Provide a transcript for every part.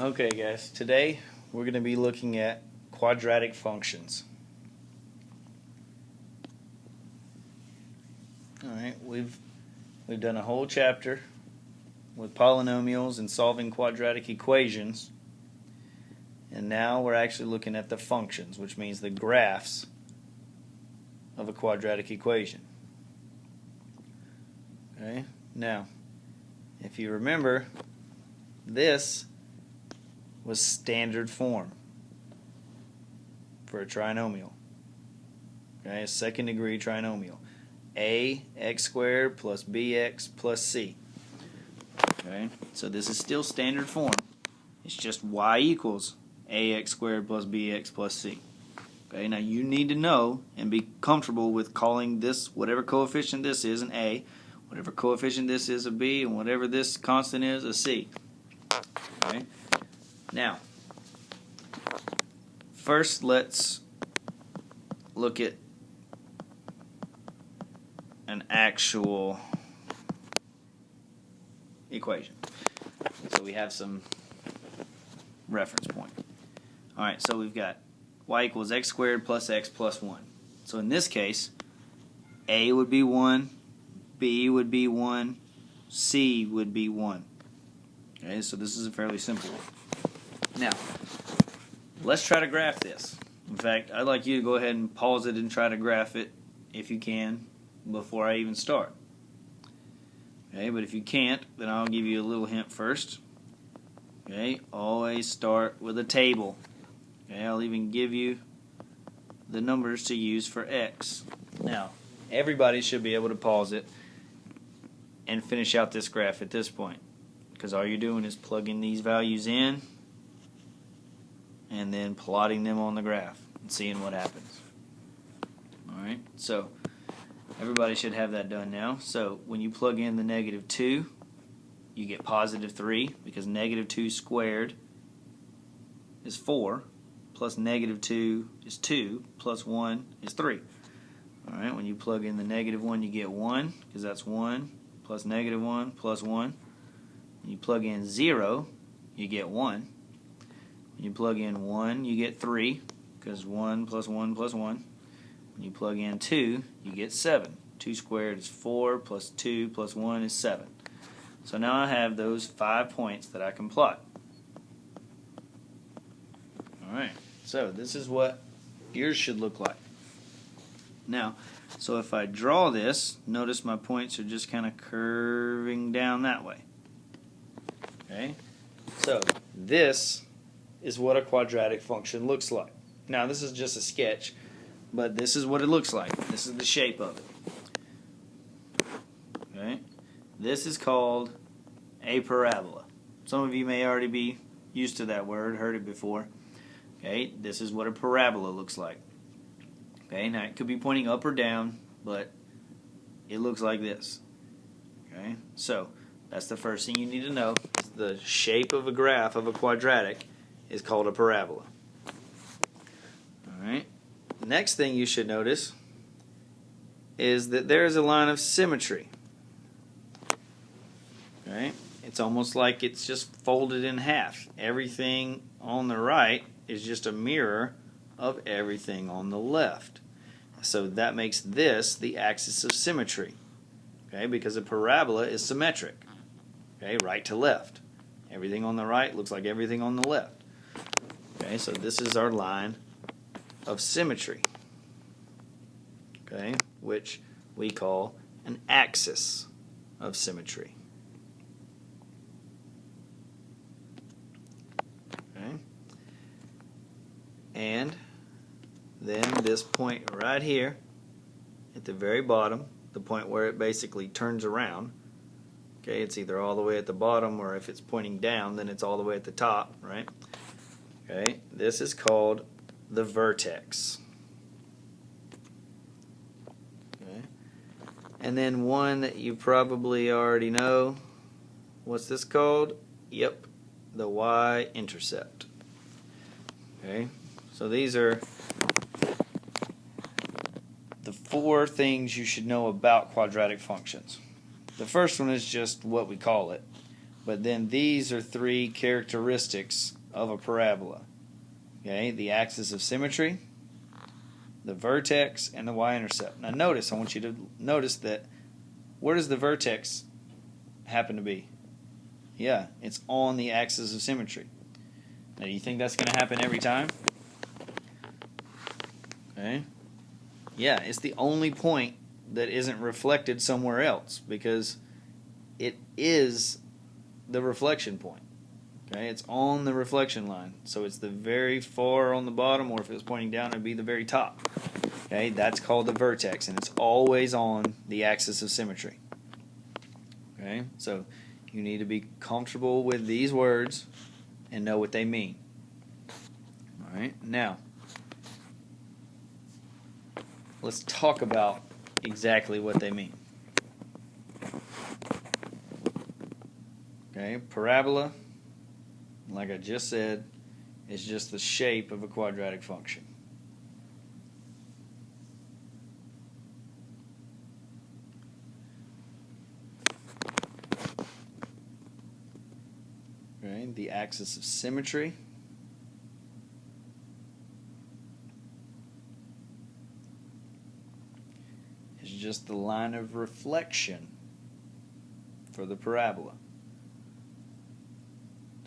Okay guys, today we're going to be looking at quadratic functions. Alright, we've done a whole chapter with polynomials and solving quadratic equations, and now we're actually looking at the functions, which means the graphs of a quadratic equation. Okay, now if you remember, this was standard form for a trinomial. Okay, a second degree trinomial. Ax squared plus bx plus c. Okay, so this is still standard form. It's just y equals ax squared plus bx plus c. Okay, now you need to know and be comfortable with calling this, whatever coefficient this is, an a, whatever coefficient this is, a b, and whatever this constant is, a c. Okay. Now, first let's look at an actual equation. So we have some reference point. Alright, so we've got y equals x squared plus x plus 1. So in this case, a would be 1, b would be 1, c would be 1. Okay, so this is a fairly simple one. Now, let's try to graph this. In fact, I'd like you to go ahead and pause it and try to graph it, if you can, before I even start. Okay, but if you can't, then I'll give you a little hint first. Okay, always start with a table. Okay, I'll even give you the numbers to use for x. Now, everybody should be able to pause it and finish out this graph at this point, because all you're doing is plugging these values in and then plotting them on the graph and seeing what happens. Alright, so everybody should have that done now. So when you plug in the negative 2, you get positive 3, because negative 2 squared is 4, plus negative 2 is 2, plus 1 is 3. Alright, when you plug in the negative 1, you get 1, because that's 1, plus negative 1, plus 1. When you plug in 0, you get 1. When you plug in 1, you get 3, because 1 plus 1 plus 1. When you plug in 2, you get 7. 2 squared is 4, plus 2 plus 1 is 7. So now I have those 5 points that I can plot. Alright, so this is what yours should look like. Now, so if I draw this, notice my points are just kind of curving down that way. Okay, so this is what a quadratic function looks like. Now this is just a sketch, but this is what it looks like. This is the shape of it. Okay, this is called a parabola. Some of you may already be used to that word, heard it before. Okay, this is what a parabola looks like. Okay, now it could be pointing up or down, but it looks like this. Okay, so that's the first thing you need to know. The shape of a graph of a quadratic is called a parabola. Alright, next thing you should notice is that there is a line of symmetry. Okay, it's almost like it's just folded in half. Everything on the right is just a mirror of everything on the left. So that makes this the axis of symmetry. Okay, because a parabola is symmetric. Okay, right to left. Everything on the right looks like everything on the left. Okay, so this is our line of symmetry. Okay, which we call an axis of symmetry. Okay, and then this point right here at the very bottom, the point where it basically turns around. Okay, it's either all the way at the bottom, or if it's pointing down, then it's all the way at the top, right? Okay, this is called the vertex. Okay, and then one that you probably already know, what's this called? Yep, the y-intercept. Okay, so these are the 4 things you should know about quadratic functions. The first one is just what we call it. But then these are three characteristics of a parabola. Okay, the axis of symmetry, the vertex, and the y-intercept. Now notice, I want you to notice that where does the vertex happen to be? Yeah, it's on the axis of symmetry. Now, do you think that's going to happen every time? Okay. Yeah, it's the only point that isn't reflected somewhere else because it is the reflection point. Okay, it's on the reflection line, so it's the very far on the bottom, or if it was pointing down, it'd be the very top. Okay, that's called the vertex, and it's always on the axis of symmetry. Okay, so you need to be comfortable with these words and know what they mean. All right, now let's talk about exactly what they mean. Okay, parabola, like I just said, is just the shape of a quadratic function. Okay, the axis of symmetry is just the line of reflection for the parabola.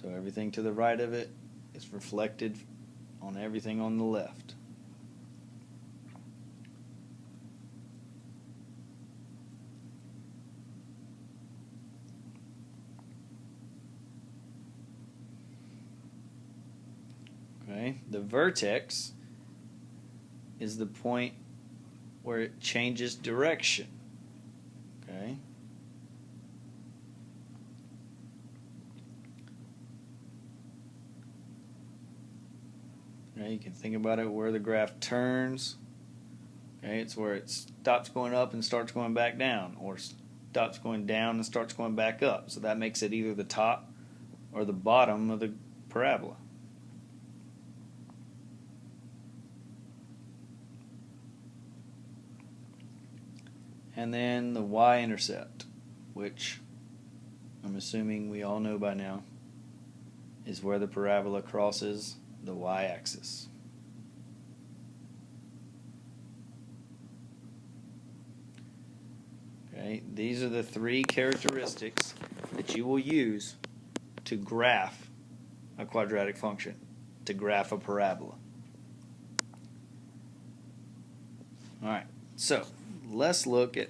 So everything to the right of it is reflected on everything on the left. Okay, the vertex is the point where it changes direction. Okay. Okay, you can think about it where the graph turns. Okay, it's where it stops going up and starts going back down, or stops going down and starts going back up. So that makes it either the top or the bottom of the parabola. And then the y-intercept, which I'm assuming we all know by now, is where the parabola crosses the y-axis. Okay, these are the three characteristics that you will use to graph a quadratic function, to graph a parabola. Alright, so let's look at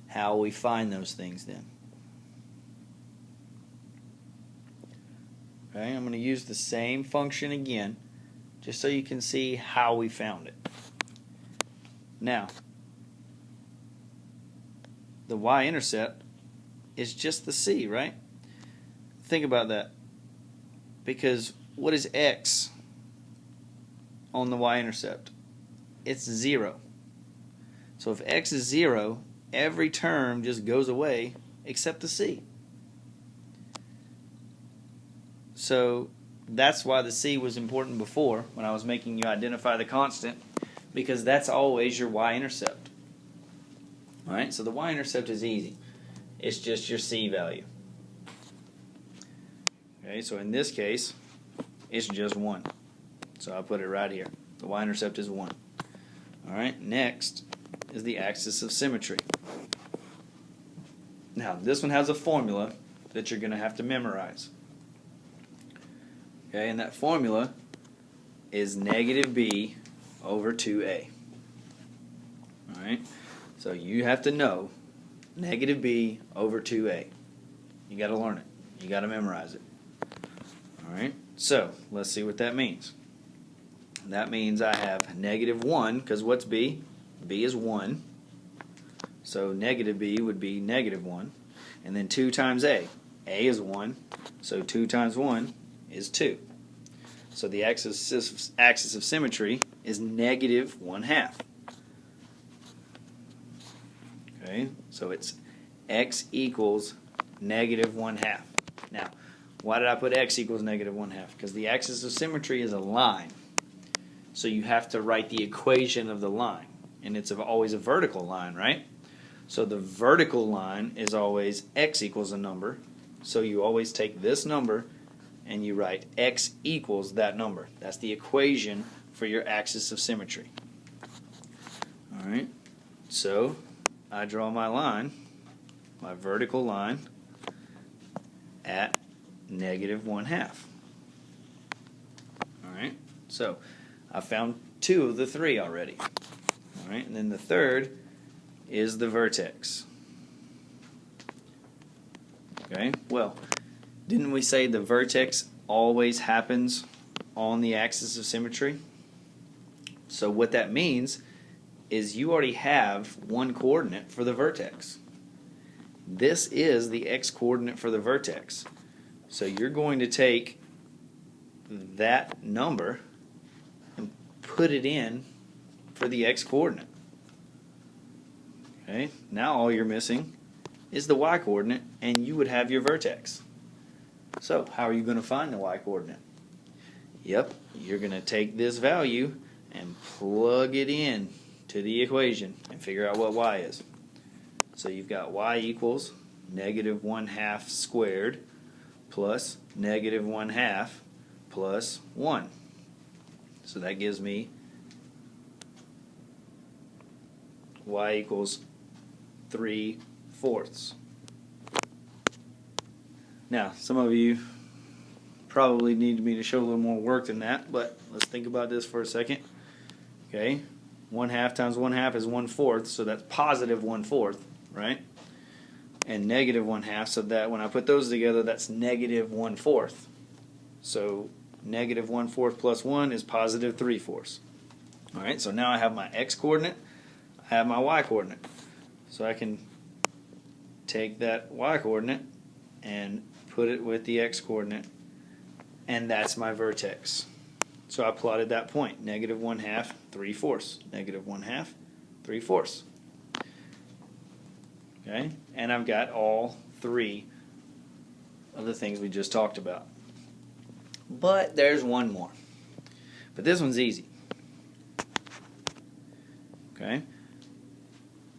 how we find those things then. Okay, I'm going to use the same function again, just so you can see how we found it. Now, the y-intercept is just the c, right? Think about that. Because what is x on the y-intercept? It's 0. So if x is 0, every term just goes away except the c. So that's why the c was important before when I was making you identify the constant, because that's always your y-intercept. Alright, so the y-intercept is easy. It's just your c value. Okay, so in this case, it's just 1. So I'll put it right here. The y-intercept is 1. Alright, next is the axis of symmetry. Now, this one has a formula that you're going to have to memorize. Okay, and that formula is negative b over 2a. Alright, so you have to know negative b over 2a. You got to learn it. You got to memorize it. Alright, so let's see what that means. That means I have negative 1, because what's b? B is 1. So negative b would be negative 1. And then 2 times a. A is 1. So 2 times 1 is 2. So the axis of symmetry is negative 1/2. Okay, so it's x equals negative 1/2. Now, why did I put x equals negative 1/2? Because the axis of symmetry is a line. So you have to write the equation of the line. And it's always a vertical line, right? So the vertical line is always x equals a number, So you always take this number and you write x equals that number. That's the equation for your axis of symmetry. Alright, so I draw my line, my vertical line, at -1/2. Alright, so I found 2 of the 3 already. Alright, and then the third is the vertex. Okay, well, didn't we say the vertex always happens on the axis of symmetry? So what that means is you already have one coordinate for the vertex. This is the x coordinate for the vertex. So you're going to take that number and put it in for the x coordinate. Okay, now all you're missing is the y coordinate, and you would have your vertex. So how are you going to find the y coordinate? Yep, you're going to take this value and plug it in to the equation and figure out what y is. So you've got y equals -1/2 squared plus -1/2 plus 1. So that gives me y equals 3/4. Now, some of you probably need me to show a little more work than that, but let's think about this for a second. Okay, 1/2 times 1/2 is 1/4, so that's positive 1/4, right? And -1/2, so that when I put those together, that's -1/4. So -1/4 plus 1 is positive 3/4. All right, so now I have my x coordinate, I have my y coordinate. So I can take that y coordinate and put it with the x coordinate, and that's my vertex. So I plotted that point, -1/2, 3/4, -1/2, 3/4. Okay, and I've got all 3 of the things we just talked about. But there's one more. But this one's easy. Okay?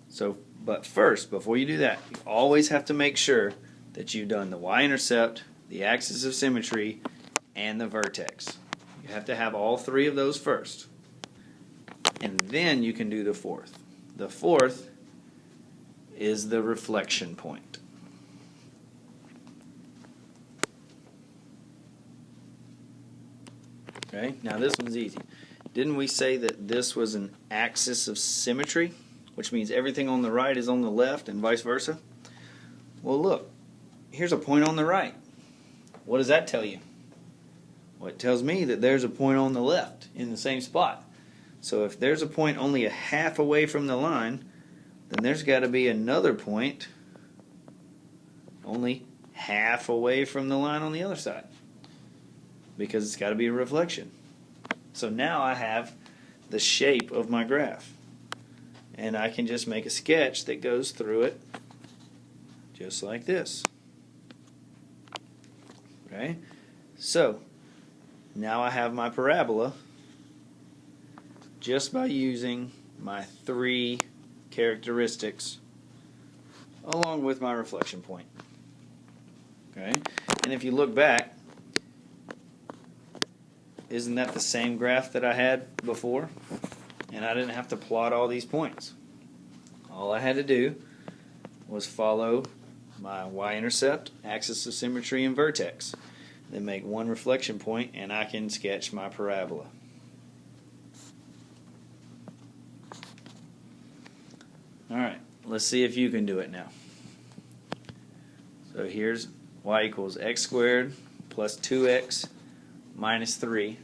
So, but first, before you do that, you always have to make sure that you've done the y-intercept, the axis of symmetry, and the vertex. You have to have all 3 of those first. And then you can do the fourth. The fourth is the reflection point. Okay, now this one's easy. Didn't we say that this was an axis of symmetry, which means everything on the right is on the left and vice versa? Well, look, here's a point on the right. What does that tell you? Well, it tells me that there's a point on the left in the same spot. So if there's a point only a half away from the line, then there's got to be another point only half away from the line on the other side, because it's got to be a reflection. So now I have the shape of my graph, and I can just make a sketch that goes through it just like this. Okay, so now I have my parabola just by using my 3 characteristics along with my reflection point. Okay, and if you look back, isn't that the same graph that I had before? And I didn't have to plot all these points. All I had to do was follow my y-intercept, axis of symmetry, and vertex. Then make one reflection point, and I can sketch my parabola. Alright, let's see if you can do it now. So here's y equals x squared plus 2x minus 3.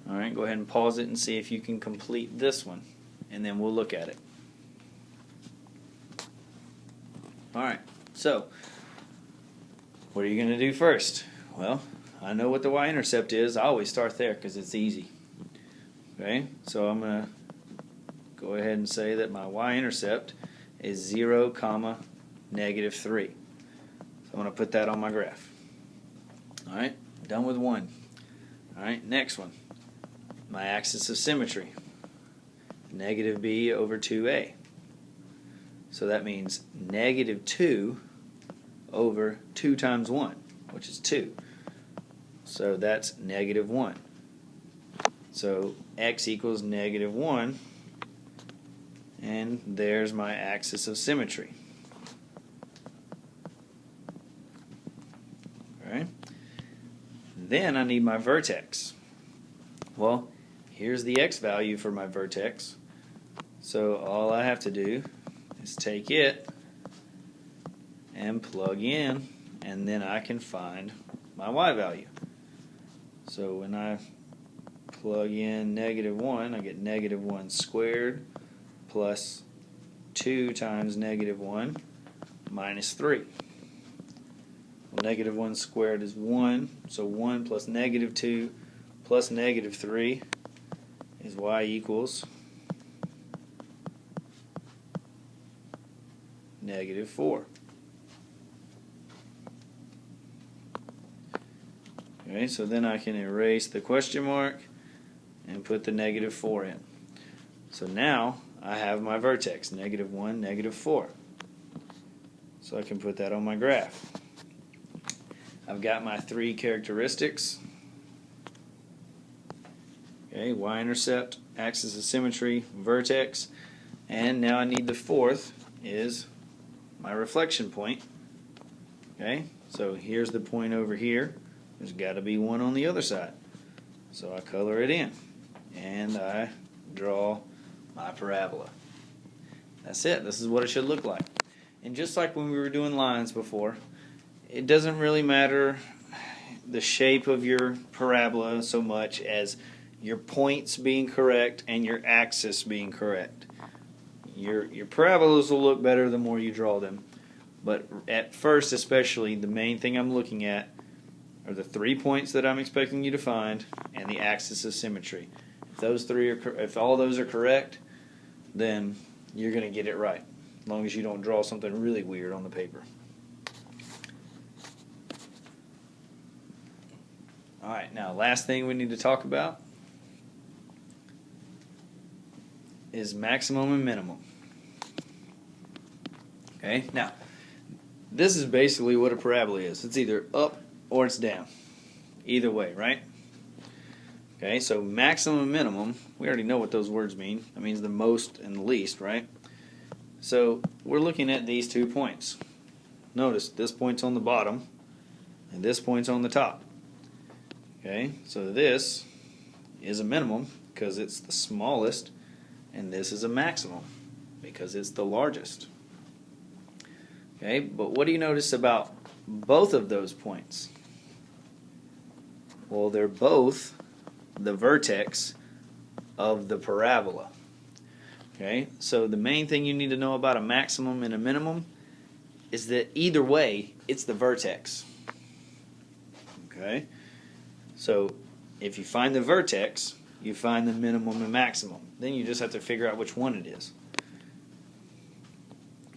Alright, go ahead and pause it and see if you can complete this one, and then we'll look at it. Alright, so what are you going to do first? Well, I know what the y-intercept is. I always start there because it's easy. Okay, so I'm going to go ahead and say that my y-intercept is 0, -3. So I'm going to put that on my graph. Alright, done with one. Alright, next one. My axis of symmetry, -b over 2a. So that means -2 over 2 times 1, which is 2. So that's negative 1. So x equals negative 1, and there's my axis of symmetry. Alright. Then I need my vertex. Well, here's the x value for my vertex. So all I have to do is take it and plug in, and then I can find my y value. So when I plug in negative 1, I get negative 1 squared plus 2 times negative 1 minus 3. Well, negative 1 squared is 1, so 1 plus negative 2 plus negative 3 is y equals negative 4. Okay, so then I can erase the question mark and put the negative 4 in. So now I have my vertex, negative 1, negative 4. So I can put that on my graph. I've got my 3 characteristics. Okay, y-intercept, axis of symmetry, vertex, and now I need the 4th is my reflection point. Okay, so here's the point over here. There's got to be one on the other side. So I color it in, and I draw my parabola. That's it. This is what it should look like. And just like when we were doing lines before, it doesn't really matter the shape of your parabola so much as your points being correct and your axis being correct. Your parabolas will look better the more you draw them, but at first especially, the main thing I'm looking at are the 3 points that I'm expecting you to find and the axis of symmetry. If those 3 are, if all those are correct, then you're going to get it right, as long as you don't draw something really weird on the paper. Alright, now last thing we need to talk about is maximum and minimum. Okay, now this is basically what a parabola is. It's either up or it's down. Either way, right? Okay, so maximum and minimum, we already know what those words mean. That means the most and the least, right? So we're looking at these 2 points. Notice this point's on the bottom and this point's on the top. Okay, so this is a minimum because it's the smallest, and this is a maximum because it's the largest. Okay, but what do you notice about both of those points? Well, they're both the vertex of the parabola. Okay, so the main thing you need to know about a maximum and a minimum is that either way, it's the vertex. Okay, so if you find the vertex, you find the minimum and maximum. Then you just have to figure out which one it is.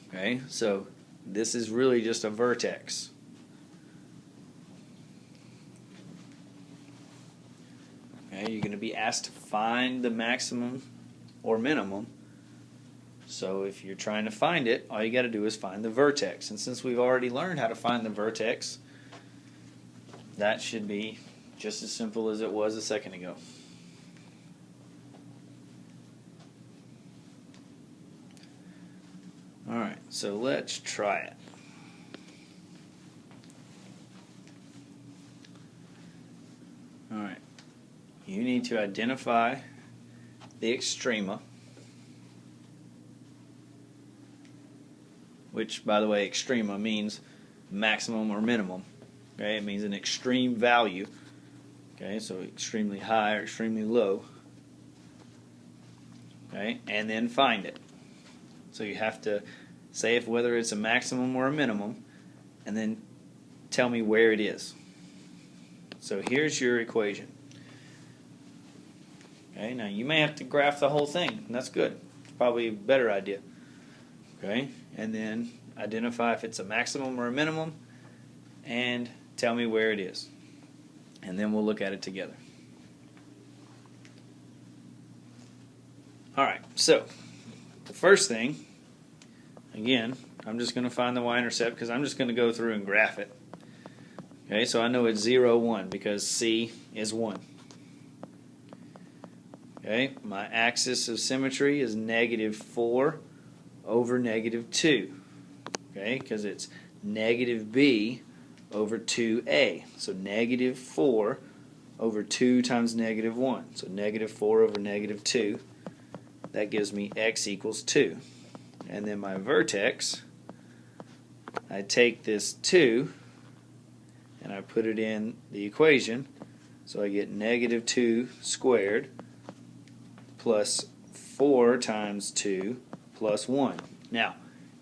Okay, so this is really just a vertex. Okay, you're going to be asked to find the maximum or minimum. So if you're trying to find it, all you got to do is find the vertex. And since we've already learned how to find the vertex, that should be just as simple as it was a second ago. Alright, so let's try it. Alright, you need to identify the extrema, which, by the way, extrema means maximum or minimum. Okay, it means an extreme value. Okay, so extremely high or extremely low. Okay, and then find it. So you have to say if whether it's a maximum or a minimum, and then tell me where it is. So here's your equation. Okay, now you may have to graph the whole thing, and that's good. It's probably a better idea. Okay, and then identify if it's a maximum or a minimum, and tell me where it is. And then we'll look at it together. Alright, so the first thing, again, I'm just going to find the y-intercept because I'm just going to go through and graph it. Okay, so I know it's 0, 1 because C is 1. Okay, my axis of symmetry is negative 4 over negative 2. Okay, because it's negative B over 2A. So negative 4 over 2 times negative 1. So negative 4 over negative 2. That gives me x equals 2. And then my vertex, I take this 2 and I put it in the equation. So I get negative 2 squared plus 4 times 2 plus 1. Now,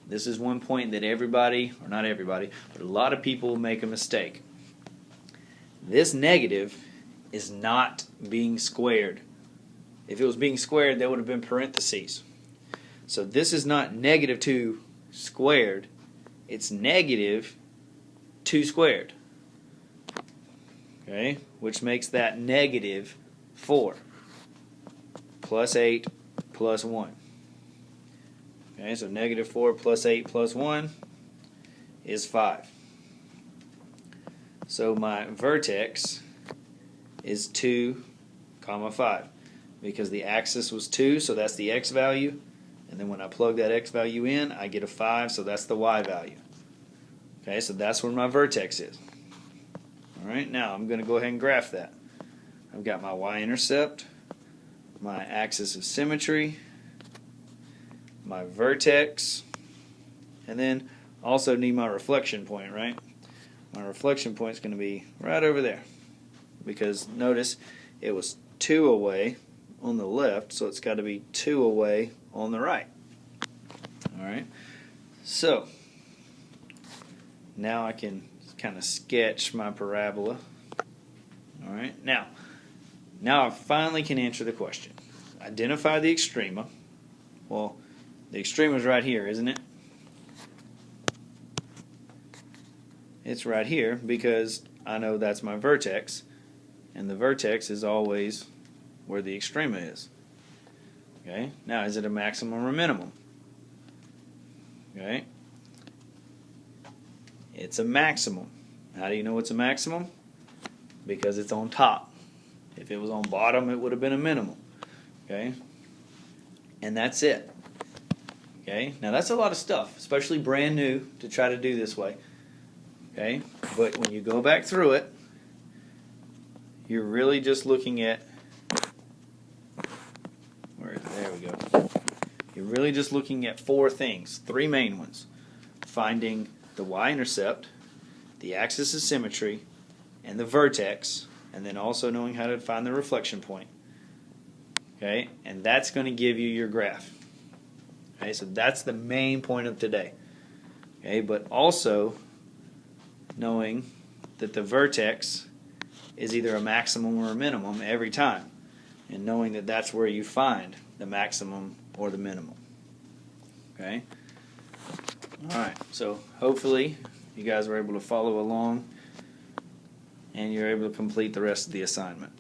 this is one point that everybody, or not everybody, but a lot of people make a mistake. This negative is not being squared. If it was being squared, there would have been parentheses. So this is not negative 2 squared. It's negative 2 squared. Okay, which makes that negative 4 plus 8 plus 1. Okay, so negative 4 plus 8 plus 1 is 5. So my vertex is 2, 5. Because the axis was 2, so that's the x value. And then when I plug that x value in, I get a 5, so that's the y value. Okay, so that's where my vertex is. Alright, now I'm going to go ahead and graph that. I've got my y-intercept, my axis of symmetry, my vertex, and then also need my reflection point, right? My reflection point is going to be right over there. Because notice it was 2 away on the left, so it's got to be 2 away on the right. Alright, so now I can kind of sketch my parabola. Alright, now I finally can answer the question. Identify the extrema. Well, the extrema is right here, isn't it? It's right here because I know that's my vertex, and the vertex is always where the extrema is. Okay, now is it a maximum or minimum? Okay, it's a maximum. How do you know it's a maximum? Because it's on top. If it was on bottom, it would have been a minimum. Okay, and that's it. Okay, now that's a lot of stuff, especially brand new to try to do this way. Okay, but when you go back through it, you're really just looking at, there we go. You're really just looking at 4 things, 3 main ones. Finding the y-intercept, the axis of symmetry, and the vertex, and then also knowing how to find the reflection point. Okay, and that's going to give you your graph. Okay, so that's the main point of today. Okay, but also knowing that the vertex is either a maximum or a minimum every time, and knowing that that's where you find the maximum or the minimum. Okay? Alright, so hopefully you guys were able to follow along and you're able to complete the rest of the assignment.